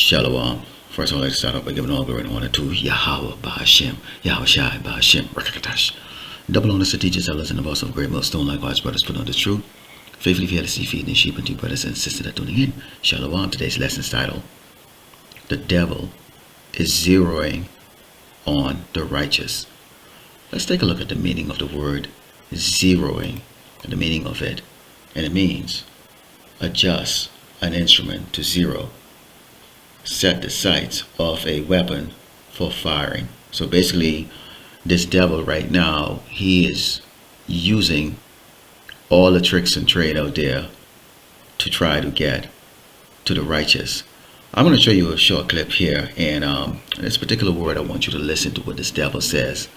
Shalom. First, I'd like to start off by giving all glory and honor to Yahweh Ba'ashem, Yahweh Shai Ba'ashem, Rakakatash. Double honors to teachers, elders, and the boss of Great Millstone, likewise, brothers, put on the truth. Faithfully fearlessly feeding the sheep and two brothers and sisters that are tuning in. Shalom. Today's lesson's title: The devil is zeroing on the righteous. Let's take a look at the meaning of the word zeroing and the meaning of it. And it means adjust an instrument to zero. Set the sights of a weapon for firing. So basically, this devil right now, he is using all the tricks and trade out there to try to get to the righteous. I'm going to show you a short clip here, and this particular word, I want you to listen to what this devil says,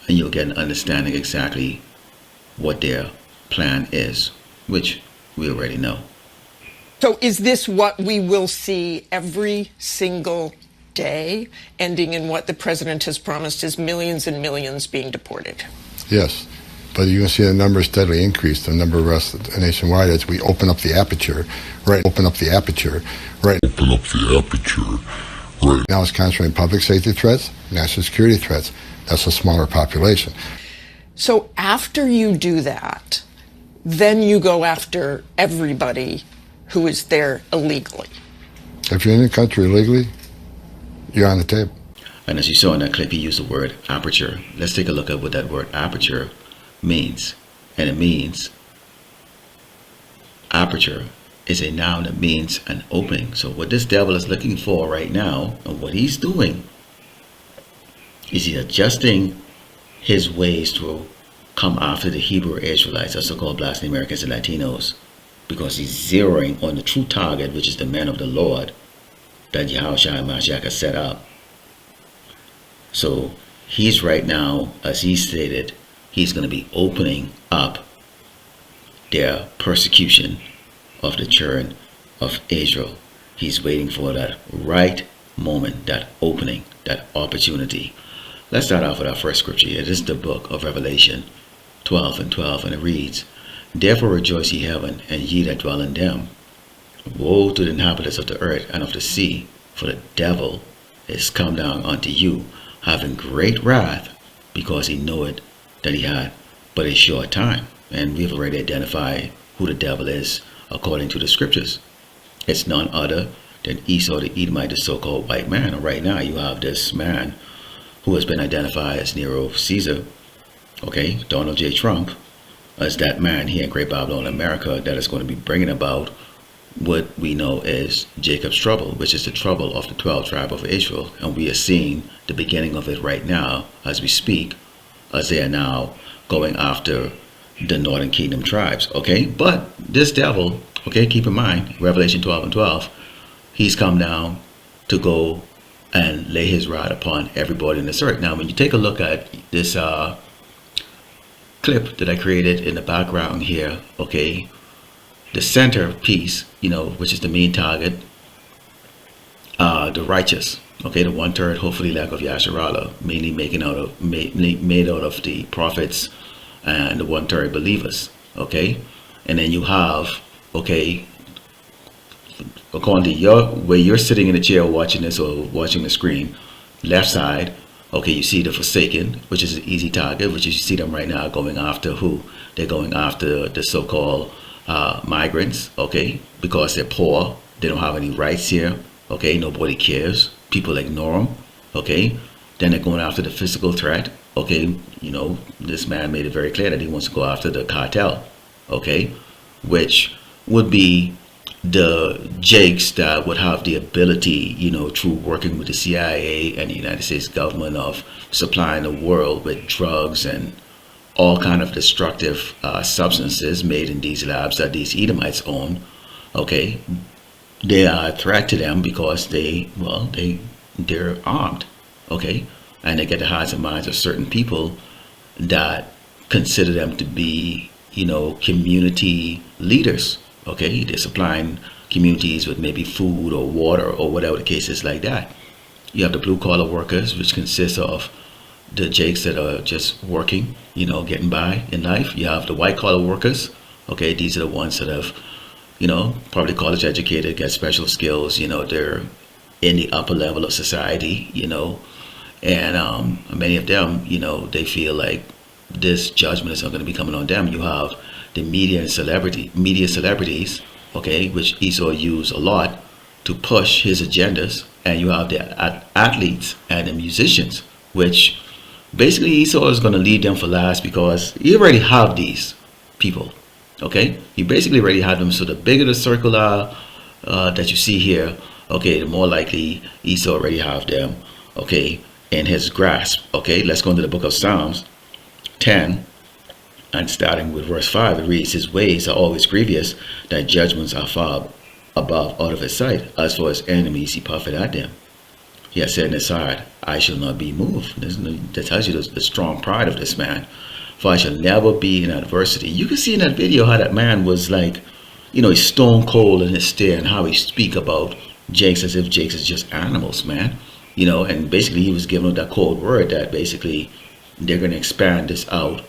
and you'll get an understanding exactly what their plan is, which we already know. So is this what we will see every single day, ending in what the president has promised is millions and millions being deported? Yes, but you can see the numbers steadily increase, the number of arrests nationwide as we open up the aperture, right now it's concentrating public safety threats, national security threats. That's a smaller population. So after you do that, then you go after everybody who is there illegally. If you're in the country illegally, you're on the table. And as you saw in that clip, he used the word aperture. Let's take a look at what that word aperture means. And it means aperture is a noun that means an opening. So what this devil is looking for right now, and what he's doing, is he's adjusting his ways to come after the Hebrew Israelites, the so-called Black Americans and Latinos, because he's zeroing on the true target, which is the men of the Lord that Yahushua Mashiach has set up. So he's right now, as he stated, he's going to be opening up their persecution of the children of Israel. He's waiting for that right moment, that opening, that opportunity. Let's start off with our first scripture here. This is the book of Revelation 12:12, and it reads, Therefore rejoice ye heaven, and ye that dwell in them. Woe to the inhabitants of the earth and of the sea, for the devil is come down unto you, having great wrath, because he knoweth that he had but a short time. And we've already identified who the devil is according to the scriptures. It's none other than Esau the Edomite, the so-called white man. And right now you have this man who has been identified as Nero Caesar, okay, Donald J. Trump, as that man here in Great Babylon, America, that is going to be bringing about what we know as Jacob's trouble, which is the trouble of the 12 tribes of Israel. And we are seeing the beginning of it right now as we speak, as they are now going after the northern kingdom tribes, okay? But this devil, okay, keep in mind, Revelation 12:12, he's come down to go and lay his rod upon everybody in this earth. Now, when you take a look at this clip that I created in the background here, okay, the center piece, you know, which is the main target, the righteous, okay, the 1/3 hopefully lack of Yasharala, mainly made out of the prophets and the 1/3 believers, okay. And then you have, okay, according to your where you're sitting in the chair watching this or watching the screen, left side, okay, you see the Forsaken, which is an easy target, which is you see them right now going after who? They're going after the so-called migrants, okay, because they're poor, they don't have any rights here, okay, nobody cares, people ignore them, okay. Then they're going after the physical threat, okay, you know, this man made it very clear that he wants to go after the cartel, okay, which would be the jakes that would have the ability, you know, through working with the CIA and the United States government of supplying the world with drugs and all kind of destructive substances made in these labs that these Edomites own, okay. They are a threat to them because they're armed, okay, and they get the hearts and minds of certain people that consider them to be, you know, community leaders, okay. They're supplying communities with maybe food or water or whatever the case is like that. You have the blue collar workers, which consists of the jakes that are just working, you know, getting by in life. You have the white collar workers, okay. These are the ones that have, you know, probably college educated, get special skills, you know, they're in the upper level of society, and many of them, they feel like this judgment is not going to be coming on them. You have the media celebrities, okay, which Esau used a lot to push his agendas, and you have the athletes and the musicians, which basically Esau is going to leave them for last because you already have these people, okay? You basically already have them. So the bigger the circle are that you see here, okay, the more likely Esau already have them, okay, in his grasp. Okay, let's go into the book of Psalms 10, and starting with verse 5, it reads, his ways are always grievous, thy judgments are far above out of his sight. As for his enemies, he puffeth at them. He has said in his heart, I shall not be moved. That tells you the strong pride of this man. For I shall never be in adversity. You can see in that video how that man was like, he's stone cold in his stare, and how he speak about Jakes as if Jakes is just animals, man. And basically he was giving that code word that basically they're going to expand this out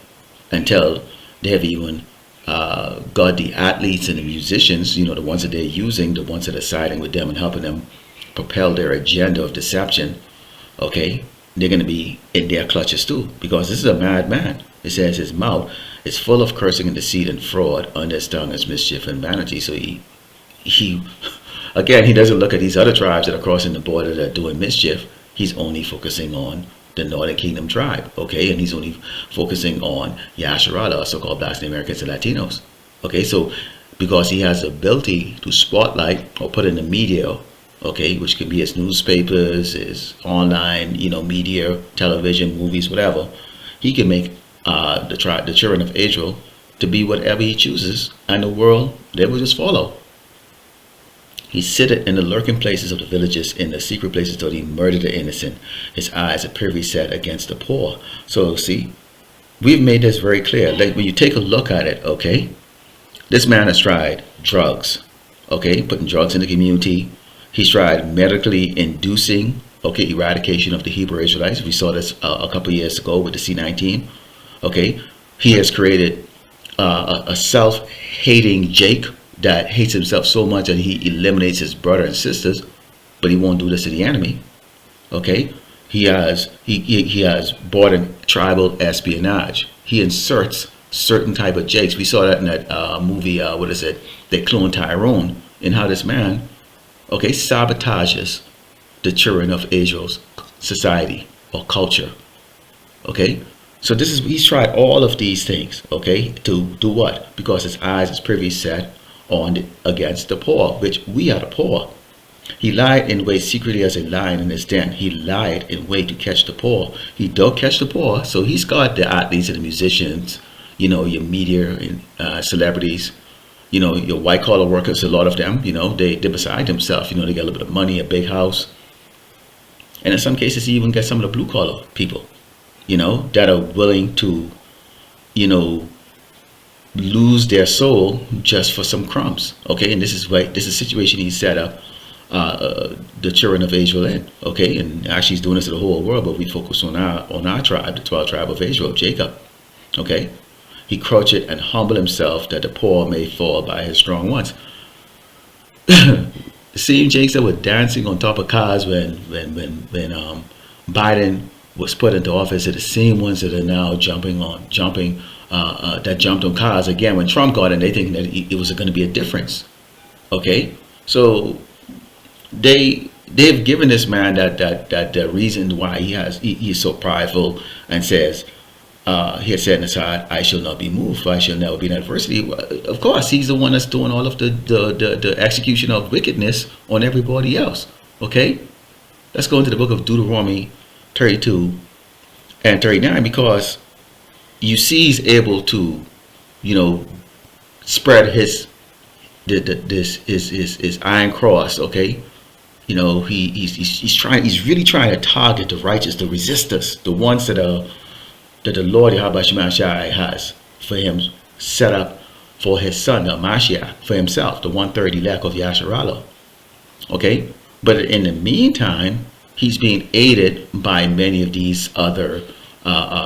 until they have even got the athletes and the musicians, the ones that they're using, the ones that are siding with them and helping them propel their agenda of deception, okay, they're going to be in their clutches too, because this is a mad man. It says his mouth is full of cursing and deceit and fraud, under his tongue is mischief and vanity. So he again, he doesn't look at these other tribes that are crossing the border that are doing mischief. He's only focusing on the Northern Kingdom tribe, okay, and he's only focusing on Yasharala, so-called Blacks and Americans and Latinos, okay. So because he has the ability to spotlight or put in the media, okay, which can be his newspapers, his online, media, television, movies, whatever, he can make the children of Israel to be whatever he chooses, and the world, they will just follow. He sitteth in the lurking places of the villages, in the secret places till he murdered the innocent. His eyes are privy set against the poor. So see, we've made this very clear. Like when you take a look at it, okay, this man has tried drugs, okay, putting drugs in the community. He's tried medically inducing, okay, eradication of the Hebrew Israelites. We saw this a couple years ago with the C-19, okay. He has created a self-hating Jake that hates himself so much that he eliminates his brother and sisters, but he won't do this to the enemy, okay. He has bought in tribal espionage. He inserts certain type of Jakes. We saw that in that movie, they cloned Tyrone, and how this man, okay, sabotages the children of Israel's society or culture, okay. So he's tried all of these things, okay, to do what? Because his eyes is privy set against the poor, which we are the poor. He lied in way secretly as a lion in his den. He lied in way to catch the poor. He don't catch the poor, so he's got the athletes and the musicians, your media and celebrities, your white collar workers, a lot of them, they're beside themselves. They get a little bit of money, a big house, and in some cases you even get some of the blue collar people, that are willing to, lose their soul just for some crumbs, okay. And this is a situation he set up the children of Israel in, okay. And actually he's doing this to the whole world, but we focus on our tribe, the 12 tribe of Israel, Jacob, okay. He croucheth and humble himself, that the poor may fall by his strong ones. The same Jakes that were dancing on top of cars when Biden was put into office are the same ones that are now jumping that jumped on cars again when Trump got in. They think that it was going to be a difference, okay. So they've given this man that the reason why he's so prideful, and says he had said in his heart, I shall not be moved, for I shall never be in adversity. Of course, he's the one that's doing all of the execution of wickedness on everybody else, okay. Let's go into the book of Deuteronomy 32 and 39, because you see he's able to, spread his iron cross, okay. He's really trying to target the righteous, the resistors, the ones that the Lord Yahweh Shemashai has for him set up for his son, the Mashiach, for himself, the 1/3 elect of Yasharala, okay. But in the meantime, he's being aided by many of these other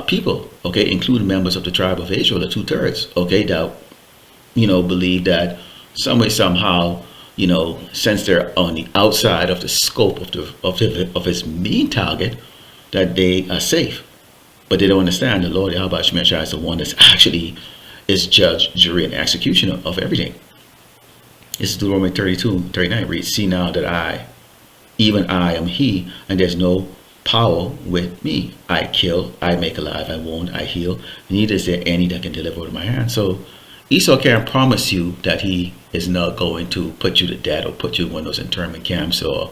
people, okay, including members of the tribe of Israel, the 2/3, okay, that believe that some way somehow since they're on the outside of the scope of his main target, that they are safe. But they don't understand the Lord Yahweh Shemeshai is the one that's actually is judge, jury, and executioner of everything. This is Deuteronomy 32:39 reads, "See now that I, even I, am He, and there's no power with me. I kill, I make alive, I wound, I heal. Neither is there any that can deliver out of my hand." So Esau can't promise you that he is not going to put you to death or put you in one of those internment camps or,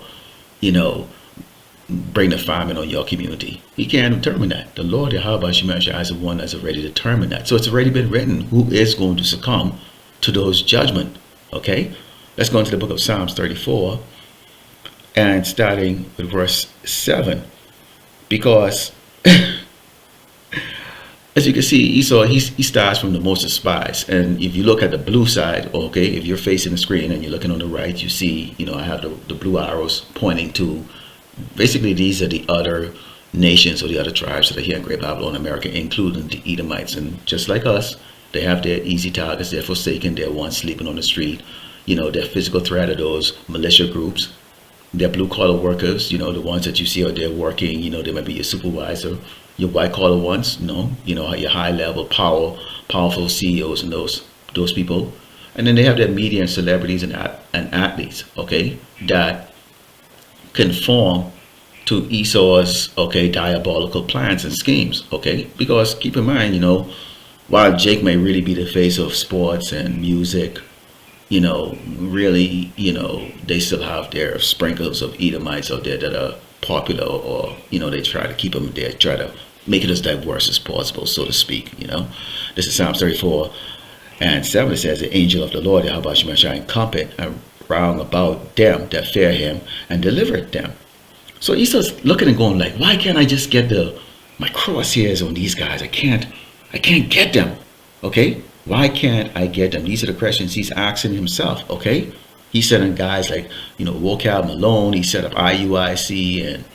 bring the famine on your community. He can't determine that. The Lord Yahweh Shemeshai is the one that's already determined that. So it's already been written who is going to succumb to those judgment. Okay? Let's go into the book of Psalms 34 and starting with verse 7. Because as you can see, Esau, he starts from the most despised. And if you look at the blue side, okay, if you're facing the screen and you're looking on the right, you see, I have the blue arrows pointing to, basically these are the other nations or the other tribes that are here in Great Babylon, America, including the Edomites. And just like us, they have their easy targets, they're forsaken, they're ones sleeping on the street. Their physical threat are those militia groups. They're blue-collar workers, the ones that you see out there working, they might be your supervisor. Your white-collar ones, your high-level, powerful CEOs and those people. And then they have their media and celebrities and athletes, okay, that conform to Esau's, diabolical plans and schemes, okay? Because keep in mind, while Jake may really be the face of sports and music, really, they still have their sprinkles of Edomites out there that are popular, or, they try to keep them there, try to make it as diverse as possible, so to speak, This is Psalms 34 and 7. It says, "The angel of the Lord, Yahweh Shemeshai, encampeth round about them that fear him and delivereth them." So Esau's looking and going like, why can't I just get my crosshairs on these guys? I can't get them, okay? Why can't I get them? These are the questions he's asking himself, okay? He's sending guys like, Vocab Malone. He set up IUIC and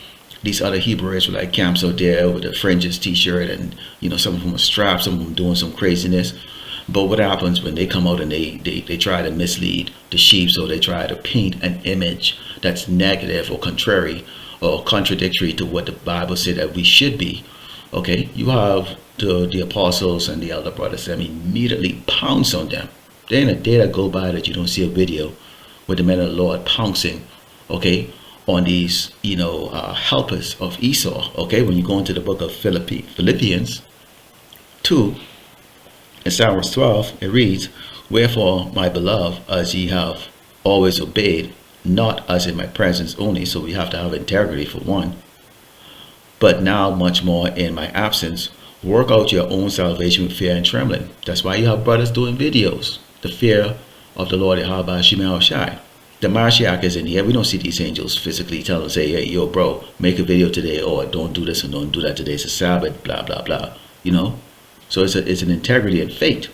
these other Hebrew Israelite camps out there with the fringes t-shirt, and, some of them are strapped, some of them doing some craziness. But what happens when they come out and they try to mislead the sheep, so they try to paint an image that's negative or contrary or contradictory to what the Bible said that we should be, okay? You have the apostles and the elder brothers that immediately pounce on them. There ain't a day that go by that you don't see a video with the men of the Lord pouncing, okay, on these, helpers of Esau, okay? When you go into the book of Philippians 2, in Psalms 12, it reads, "Wherefore, my beloved, as ye have always obeyed, not as in my presence only," so we have to have integrity for one, "but now much more in my absence, work out your own salvation with fear and trembling." That's why you have brothers doing videos. The fear of the Lord Yahweh Shemeshai. The Mashiach is in here. We don't see these angels physically telling us, "Hey, yo, bro, make a video today," or "Don't do this and don't do that today. It's a Sabbath," blah, blah, blah, So it's an integrity and faith.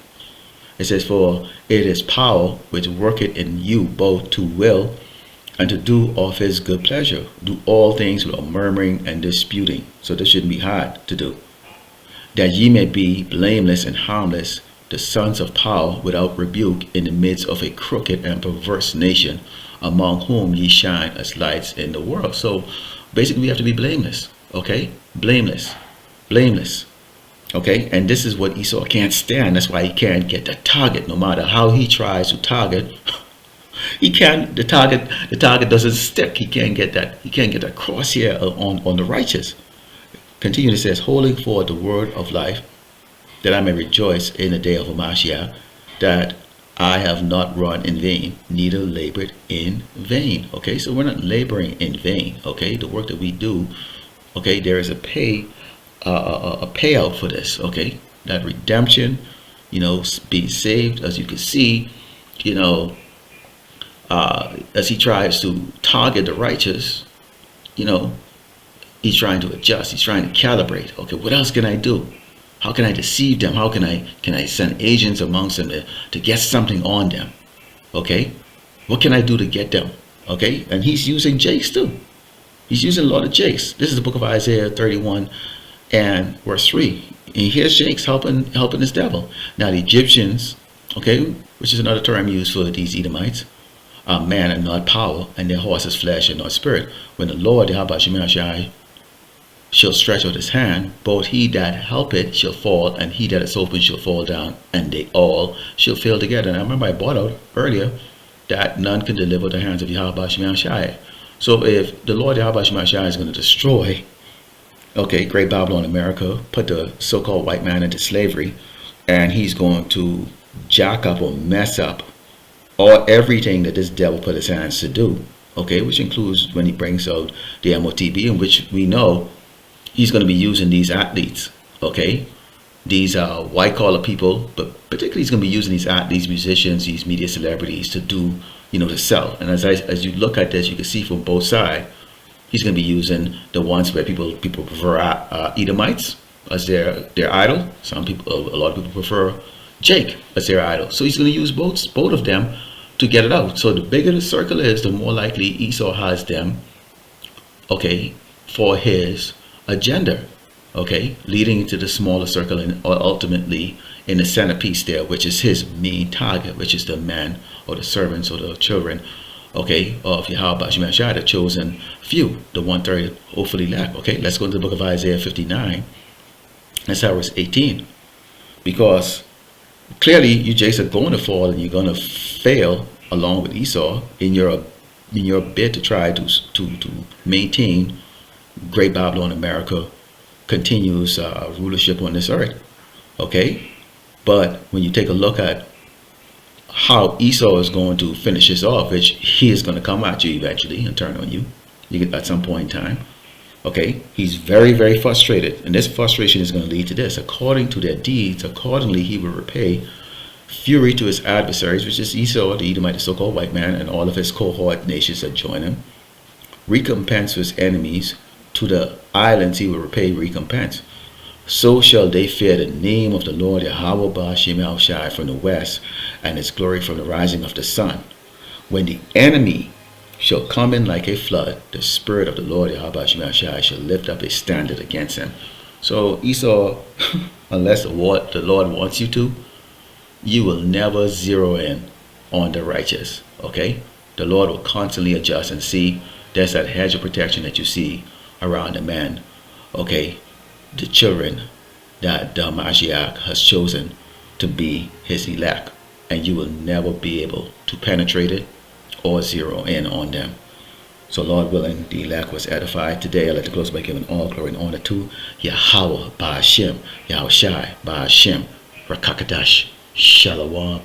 It says, "For it is power which worketh in you both to will and to do of his good pleasure. Do all things without murmuring and disputing." So this shouldn't be hard to do. "That ye may be blameless and harmless, the sons of power without rebuke in the midst of a crooked and perverse nation, among whom ye shine as lights in the world." So basically we have to be blameless, okay? Blameless. Okay, and this is what Esau can't stand. That's why he can't get the target. No matter how he tries to target, he can't. The target doesn't stick. He can't get that. He can't get that crosshair on the righteous. Continue. It says, "Holding forth the word of life, that I may rejoice in the day of Mashiach, that I have not run in vain, neither labored in vain." Okay, so we're not laboring in vain. Okay, the work that we do, okay, there is a payout for this, okay? That redemption, being saved, as you can see, as he tries to target the righteous, he's trying to adjust, he's trying to calibrate. Okay, what else can I do? How can I deceive them? How can I send agents amongst them to get something on them? Okay, what can I do to get them? Okay, and he's using jakes too. He's using a lot of jakes. This is the book of Isaiah 31 and verse 3. And here's jakes helping this devil. Now the Egyptians, okay, which is another term used for these Edomites, are man and not power, and their horse is flesh and not spirit. When the Lord, Yahweh Shemashai, shall stretch out his hand, both he that helpeth shall fall, and he that is open shall fall down, and they all shall fail together. And I remember I brought out earlier that none can deliver the hands of Yahweh Shemashai. So if the Lord Yahweh Shemashai is going to destroy, okay, Great Babylon, America, put the so-called white man into slavery, and he's going to jack up or mess up everything that this devil put his hands to do, okay, which includes when he brings out the MOTB, in which we know he's going to be using these athletes, okay, these white collar people, but particularly he's going to be using these athletes, musicians, these media celebrities to do, to sell. And as you look at this, you can see from both sides, he's going to be using the ones where people prefer Edomites as their idol. Some people, a lot of people prefer Jake as their idol. So he's going to use both of them to get it out. So the bigger the circle is, the more likely Esau has them, okay, for his agenda, okay, leading into the smaller circle and ultimately in the centerpiece there, which is his main target, which is the man or the servants or the children, okay, of Yahweh Shemashai, the chosen few, the 1/3 hopefully elect. Okay, let's go into the book of Isaiah 59. That's how it's 18. Because clearly you Jason are going to fall and you're going to fail along with Esau in your bid to try to maintain Great Babylon, America, continues rulership on this earth. Okay, but when you take a look at how Esau is going to finish this off, which he is going to come at you eventually and turn on you, at some point in time. Okay, he's very, very frustrated, and this frustration is going to lead to this: according to their deeds, accordingly he will repay fury to his adversaries, which is Esau, the Edomite, the so-called white man, and all of his cohort nations that join him. Recompense to his enemies, to the islands he will repay recompense. So shall they fear the name of the Lord Yahweh Ba'ashim from the west, and his glory from the rising of the sun. When the enemy shall come in like a flood, the spirit of the Lord Yahweh Ba'ashim shall lift up a standard against him. So Esau, unless the Lord wants you to, you will never zero in on the righteous. Okay, the Lord will constantly adjust and see. There's that hedge of protection that you see around the man, okay, the children that the Mashiach has chosen to be his elect, and you will never be able to penetrate it or zero in on them. So Lord willing, the elect was edified. Today I'd like to close by giving all glory and honor to Yahweh Ba'ashim, Yahushai Ba'ashim, Rakakadash, Shalom.